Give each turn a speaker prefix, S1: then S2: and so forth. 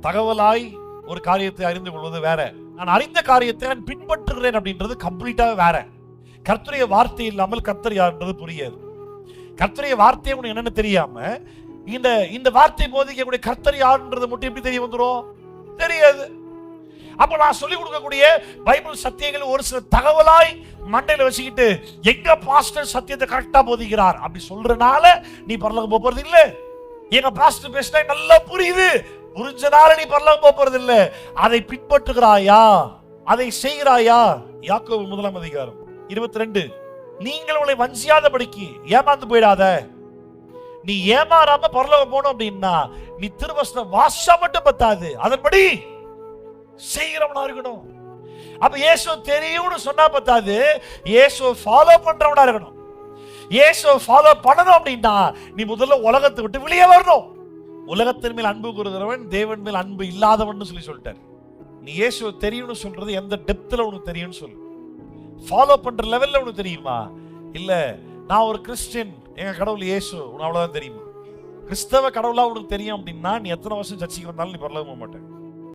S1: தகவலாய் ஒரு காரியத்தை அறிந்து கொள்வது வேற, நான் அறிந்த காரியத்தை நான் பின்பற்றுகிறேன் அப்படின்றது கம்ப்ளீட்டா வேற. கர்த்தருடைய வார்த்தை இல்லாமல் கர்த்தர் யாருன்றது புரியாது. கர்த்தருடைய வார்த்தையை உனக்கு என்னன்னு தெரியாம இந்த வார்த்தை போதிக்கக்கூடிய கர்த்தர் யாருன்றது மட்டும் எப்படி தெரிய வந்துடும்? தெரியாது. அப்ப நான் சொல்லிக் கொடுக்கக்கூடிய பைபிள் சத்தியங்கள் ஒரு சில தகவலாய் மண்டையில வச்சுக்கிட்டு எங்க பாஸ்டர் சத்தியத்தை கரெக்டா போதிக்கிறார் அப்படி சொல்றனால நீ பரலோகம் போறது இல்ல. எங்க பாஸ்டர் பேசினா நல்லா புரியுது, புரிஞ்சனால நீ பரலோகம் போறது இல்ல. அதை பின்பற்றுகிறாயா, அதை செய்கிறாயா? யாக்கோபு 1:22, நீங்கள் உங்களை வஞ்சியாதபடிக்கு ஏமாந்து போயிடாத. நீ ஏமாறாம பரலோகம் போகணும் அப்படின்னா நீ திருவசனம் வாசா மட்டும் பத்தாது, அதன்படி செய்கிறவனா இருக்கணும். அப்ப இயேசு தெரியும்னு சொன்னா பத்தாது, இயேசு ஃபாலோ பண்றவனா இருக்கணும். இயேசு ஃபாலோ பண்ணணும் அப்படின்னா நீ முதல்ல உலகத்தை விட்டு வெளியே வரணும். உலகத்தின் மேல் அன்பு கூறுகிறவன் தேவன் மேல் அன்பு இல்லாதவன் சொல்லிட்டார். நீ இயேசு தெரியும்னு சொல்றது எந்த டெப்த்ல உனக்கு தெரியும்னு சொல்லு. ஃபாலோ பண்ற லெவல்ல உனக்கு தெரியுமா? இல்ல நான் ஒரு கிறிஸ்டியன், எங்க கடவுள் இயேசு, உனக்கு அவ்வளவுதான் தெரியுமா? கிறிஸ்தவ கடவுளா உனக்கு தெரியும் அப்படின்னா நீ எத்தனை வருஷம் சர்ச்சைக்கு வந்தாலும் நீ பரலோகம் போக மாட்டேன்.